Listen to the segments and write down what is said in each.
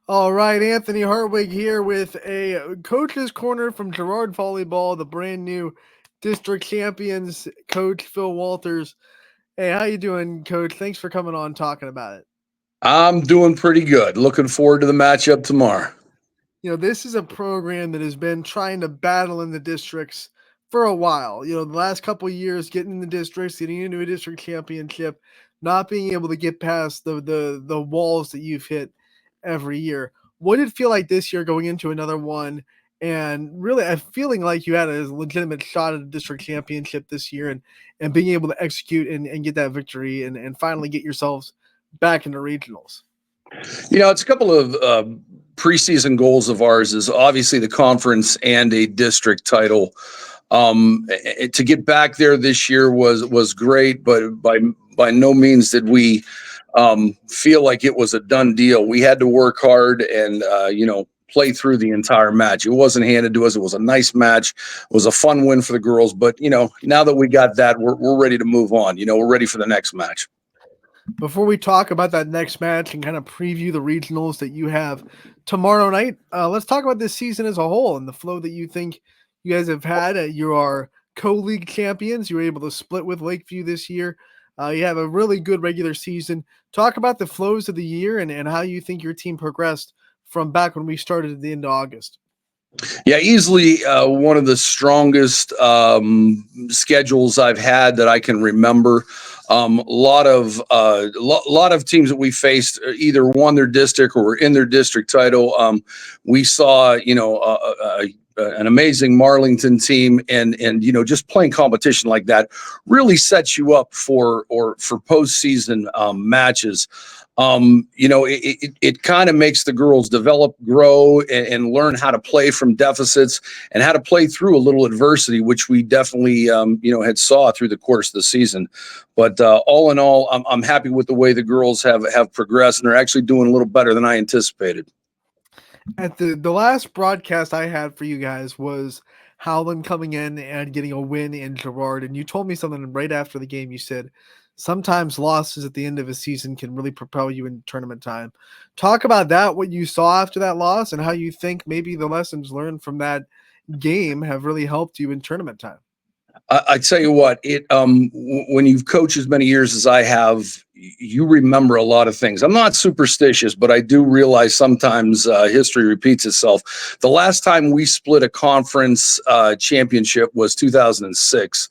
All right, Anthony Hartwig here with a coach's corner from Girard Volleyball, the brand new district champions, Coach Phil Walters. Hey, how you doing, Coach? Thanks for coming on talking about it. I'm doing pretty good. Looking forward to the matchup tomorrow. This is a program that has been trying to battle in the districts for a while. The last couple of years, getting in the districts, getting into a district championship, not being able to get past the walls that you've hit every year. What did it feel like this year going into another one? And really, feeling like you had a legitimate shot at a district championship this year and being able to execute and get that victory and finally get yourselves back into regionals. It's a couple of preseason goals of ours is obviously the conference and a district title. To get back there this year was great, but by no means did we feel like it was a done deal. We had to work hard and play through the entire match. It wasn't handed to us. It was a nice match. It was a fun win for the girls. But now that we got that, we're ready to move on. We're ready for the next match. Before we talk about that next match and kind of preview the regionals that you have tomorrow night, let's talk about this season as a whole and the flow that you think you guys have had. You are co-league champions. You were able to split with Lakeview this year. You have a really good regular season. Talk about the flows of the year and how you think your team progressed from back when we started at the end of August. Yeah, easily one of the strongest schedules I've had that I can remember. A lot of teams that we faced either won their district or were in their district title. We saw, an amazing Marlington team, and just playing competition like that really sets you up for postseason matches. It kind of makes the girls develop, grow, and learn how to play from deficits and how to play through a little adversity, which we definitely, had saw through the course of the season. But all in all, I'm happy with the way the girls have progressed, and they're actually doing a little better than I anticipated. At the last broadcast I had for you guys was Howland coming in and getting a win in Girard, and you told me something right after the game. You said sometimes losses at the end of a season can really propel you into tournament time. Talk about that, what you saw after that loss, and how you think maybe the lessons learned from that game have really helped you in tournament time. I tell you what, when you've coached as many years as I have, you remember a lot of things. I'm not superstitious, but I do realize sometimes history repeats itself. The last time we split a conference championship was 2006,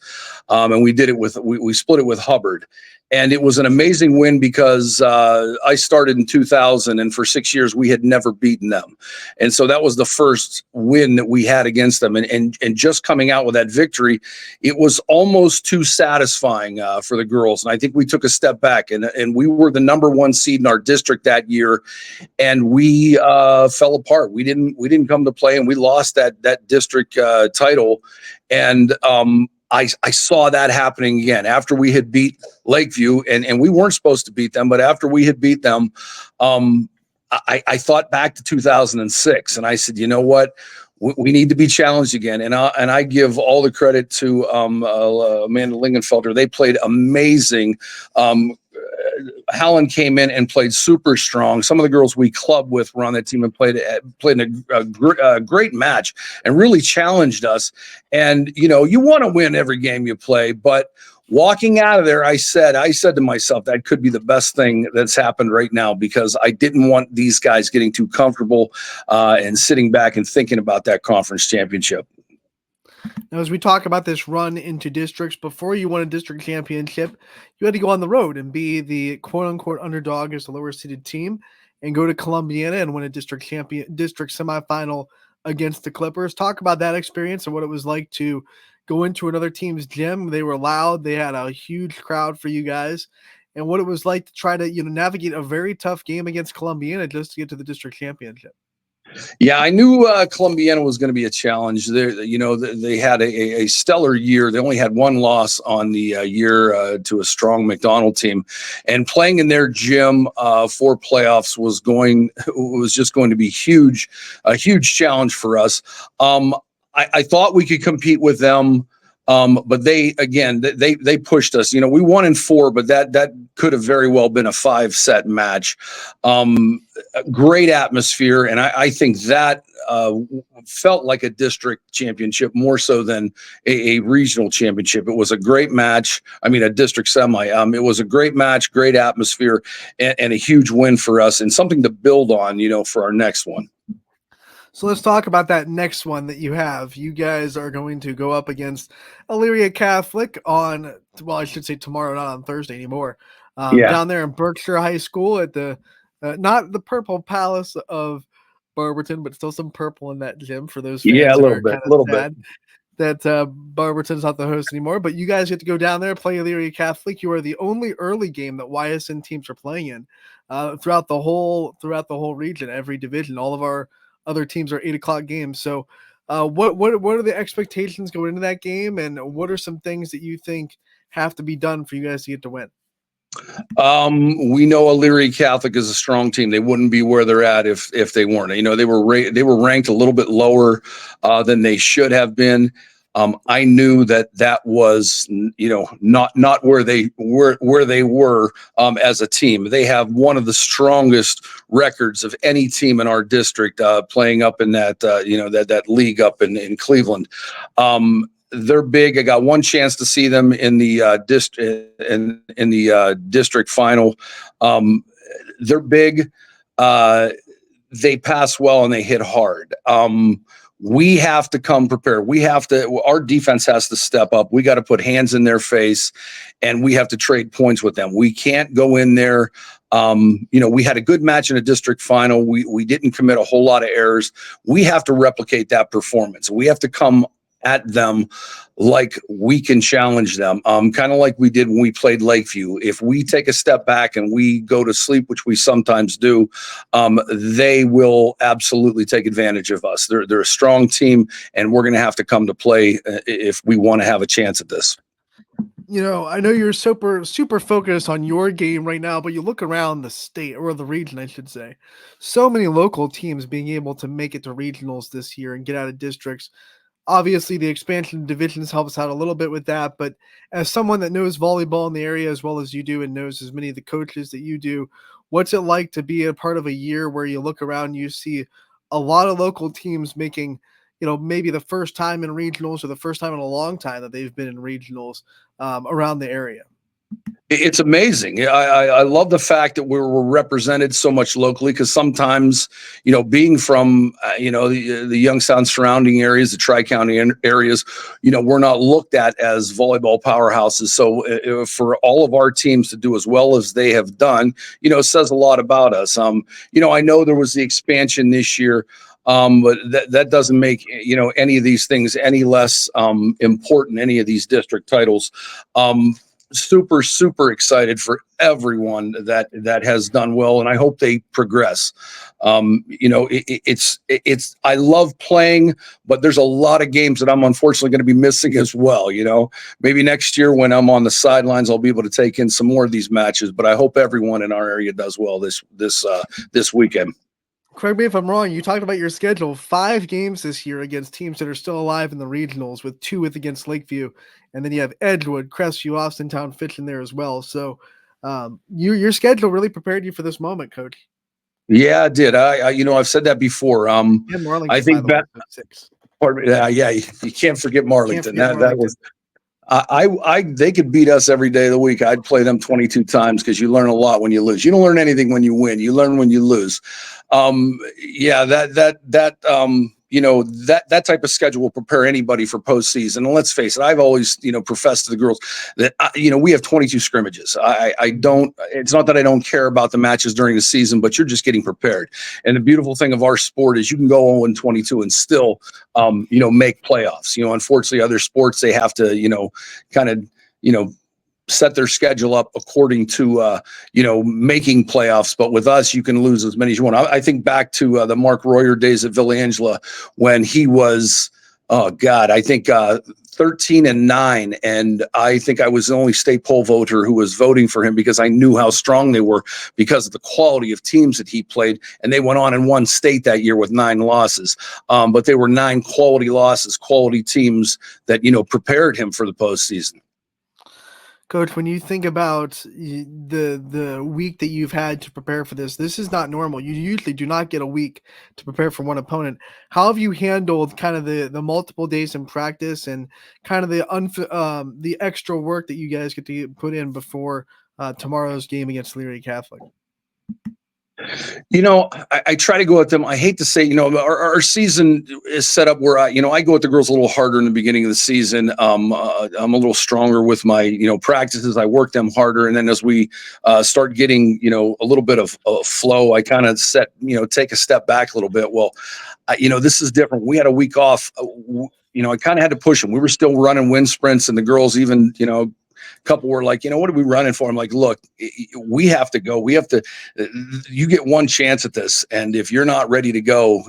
and we split it with Hubbard. And it was an amazing win because I started in 2000, and for 6 years we had never beaten them. And so that was the first win that we had against them. And just coming out with that victory, it was almost too satisfying for the girls. And I think we took a step back, and we were the number one seed in our district that year, and we fell apart. We didn't come to play, and we lost that district title. And I saw that happening again after we had beat Lakeview, and we weren't supposed to beat them, but after we had beat them, I thought back to 2006, and I said, you know what? We need to be challenged again. And I give all the credit to Amanda Lingenfelter. They played amazing. Howland came in and played super strong. Some of the girls we clubbed with were on that team and played in a great match and really challenged us. And, you want to win every game you play, but walking out of there, I said to myself, that could be the best thing that's happened right now, because I didn't want these guys getting too comfortable and sitting back and thinking about that conference championship. Now, as we talk about this run into districts, before you won a district championship, you had to go on the road and be the quote-unquote underdog as the lower-seeded team and go to Columbiana and win a district semifinal against the Clippers. Talk about that experience and what it was like to go into another team's gym. They were loud. They had a huge crowd for you guys, and what it was like to try to navigate a very tough game against Columbiana just to get to the district championship. Yeah, I knew Columbiana was going to be a challenge. They had a stellar year. They only had one loss on the year to a strong McDonald team, and playing in their gym for playoffs was just going to be a huge challenge for us. I thought we could compete with them. But they pushed us. We won in 4, but that could have very well been a 5-set match. Great atmosphere, and I think that felt like a district championship more so than a regional championship. It was a great match. I mean, a district semi. It was a great match, great atmosphere, and a huge win for us, and something to build on, for our next one. So let's talk about that next one that you have. You guys are going to go up against Elyria Catholic on, well, I should say tomorrow, not on Thursday anymore. Down there in Berkshire High School at the, not the Purple Palace of Barberton, but still some purple in that gym for those fans a that little are bit, kind of sad that Barberton's not the host anymore. But you guys get to go down there, play Elyria Catholic. You are the only early game that YSN teams are playing in throughout the whole region, every division. All of our other teams are 8:00 games. So what are the expectations going into that game, and what are some things that you think have to be done for you guys to get to win? We know Elyria Catholic is a strong team. They wouldn't be where they're at if they weren't. They were ranked a little bit lower than they should have been. I knew that was not where they were as a team. They have one of the strongest records of any team in our district playing up in that league up in Cleveland. They're big. I got one chance to see them in the district final. They're big. They pass well and they hit hard. We have to come prepared. Our defense has to step up. We got to put hands in their face, and we have to trade points with them. We can't go in there. We had a good match in a district final. We didn't commit a whole lot of errors. We have to replicate that performance. We have to come at them like we can challenge them, kind of like we did when we played Lakeview. If we take a step back and we go to sleep, which we sometimes do, they will absolutely take advantage of us. They're a strong team, and we're going to have to come to play if we want to have a chance at this. I know you're super focused on your game right now, but you look around the state, or the region, I should say. So many local teams being able to make it to regionals this year and get out of districts. Obviously, the expansion divisions helps out a little bit with that, but as someone that knows volleyball in the area as well as you do and knows as many of the coaches that you do, what's it like to be a part of a year where you look around and you see a lot of local teams making, maybe the first time in regionals or the first time in a long time that they've been in regionals around the area? It's amazing. I love the fact that we're represented so much locally, because sometimes, being from, the Youngstown surrounding areas, the Tri-County areas, we're not looked at as volleyball powerhouses. So for all of our teams to do as well as they have done, says a lot about us. I know there was the expansion this year, but that doesn't make, any of these things any less important, any of these district titles. Super excited for everyone that has done well, and I hope they progress. It's I love playing, but there's a lot of games that I'm unfortunately going to be missing as well. Maybe next year when I'm on the sidelines, I'll be able to take in some more of these matches, but I hope everyone in our area does well this weekend. Correct me if I'm wrong. You talked about your schedule, 5 games this year against teams that are still alive in the regionals, with 2 against Lakeview. And then you have Edgewood, Crestview, Austintown, Fitch in there as well. So your schedule really prepared you for this moment, Coach. Yeah, it did. I've said that before. I think that, you can't forget Marlington. That was, they could beat us every day of the week. I'd play them 22 times, because you learn a lot when you lose. You don't learn anything when you win. You learn when you lose. That type of schedule will prepare anybody for postseason. And let's face it, I've always, professed to the girls that, we have 22 scrimmages. It's not that I don't care about the matches during the season, but you're just getting prepared. And the beautiful thing of our sport is you can go 0-22 and still, make playoffs. Unfortunately, other sports, they have to, set their schedule up according to, making playoffs. But with us, you can lose as many as you want. I think back to the Mark Royer days at Villa Angela, when he was Oh God, I think 13-9, and I think I was the only state poll voter who was voting for him because I knew how strong they were because of the quality of teams that he played. And they went on and won state that year with 9 losses, but they were 9 quality losses, quality teams that prepared him for the postseason. Coach, when you think about the week that you've had to prepare for this is not normal. You usually do not get a week to prepare for one opponent. How have you handled kind of the multiple days in practice and kind of the extra work that you guys get to put in before tomorrow's game against Leary Catholic? I try to go at them. I hate to say, our season is set up where I go at the girls a little harder in the beginning of the season. I'm a little stronger with my, practices. I work them harder. And then as we start getting, a little bit of flow, I kind of take a step back a little bit. Well, this is different. We had a week off. I kind of had to push them. We were still running wind sprints, and the girls even, couple were like, what are we running for? I'm like, look, we have to go. We have to, you get one chance at this. And if you're not ready to go,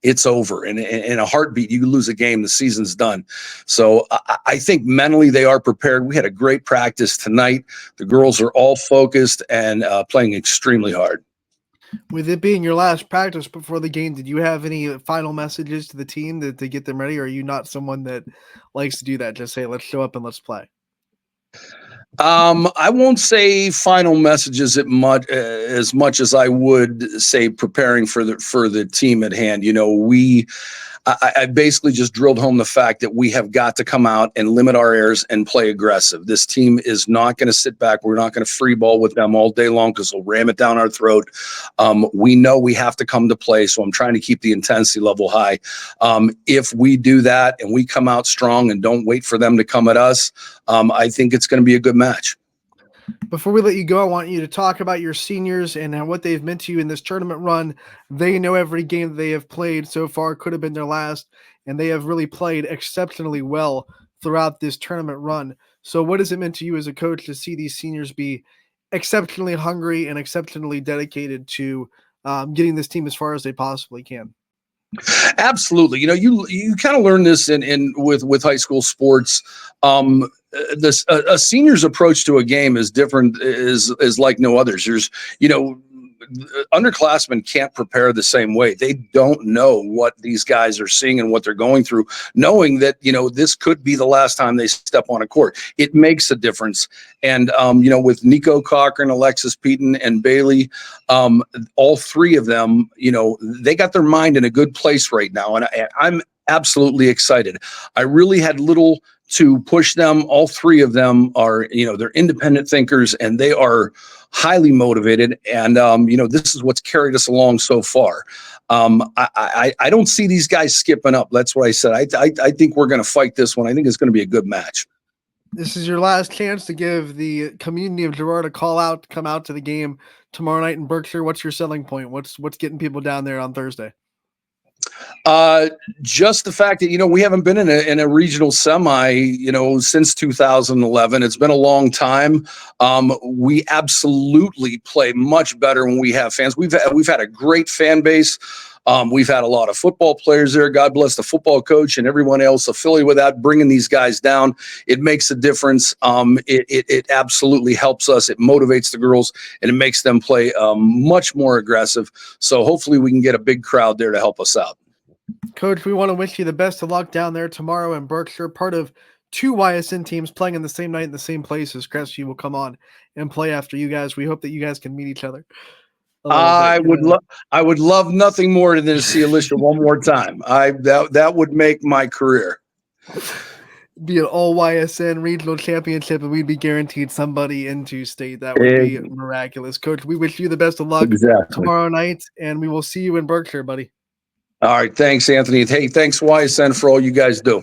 it's over. And in a heartbeat, you lose a game, the season's done. So I think mentally they are prepared. We had a great practice tonight. The girls are all focused and playing extremely hard. With it being your last practice before the game, did you have any final messages to the team to get them ready? Or are you not someone that likes to do that? Just say, let's show up and let's play. I won't say final messages as much as I would say preparing for the team at hand. I basically just drilled home the fact that we have got to come out and limit our errors and play aggressive. This team is not going to sit back. We're not going to free ball with them all day long because they'll ram it down our throat. We know we have to come to play, so I'm trying to keep the intensity level high. If we do that and we come out strong and don't wait for them to come at us, I think it's going to be a good match. Before we let you go, I want you to talk about your seniors and what they've meant to you in this tournament run. They know every game that they have played so far could have been their last, and they have really played exceptionally well throughout this tournament run. So what has it meant to you as a coach to see these seniors be exceptionally hungry and exceptionally dedicated to getting this team as far as they possibly can? Absolutely. You kind of learn this with high school sports. A senior's approach to a game is different, is like no others. There's, underclassmen can't prepare the same way. They don't know what these guys are seeing and what they're going through, knowing that, this could be the last time they step on a court. It makes a difference. And, with Nico Cochran, Alexis Peaton, and Bailey, all 3 of them, they got their mind in a good place right now. And I'm absolutely excited. I really had little to push them. All 3 of them are, they're independent thinkers, and they are highly motivated. And, this is what's carried us along so far. I don't see these guys skipping up. That's what I said. I think we're going to fight this one. I think it's going to be a good match. This is your last chance to give the community of Girard a call out to come out to the game tomorrow night in Berkshire. What's your selling point? What's getting people down there on Thursday? Just the fact that, we haven't been in a regional semi, since 2011. It's been a long time. We absolutely play much better when we have fans. We've had a great fan base. We've had a lot of football players there. God bless the football coach and everyone else affiliated with that, bringing these guys down. It makes a difference. It absolutely helps us. It motivates the girls, and it makes them play much more aggressive. So hopefully we can get a big crowd there to help us out. Coach, we want to wish you the best of luck down there tomorrow in Berkshire. Part of 2 YSN teams playing in the same night in the same places. Crestview will come on and play after you guys. We hope that you guys can meet each other. I would love nothing more than to see Alicia one more time. That would make my career. Be an all YSN regional championship, and we'd be guaranteed somebody into state. That would be miraculous. Coach, we wish you the best of luck tomorrow night, and we will see you in Berkshire, buddy. All right. Thanks, Anthony. Hey, thanks YSN for all you guys do.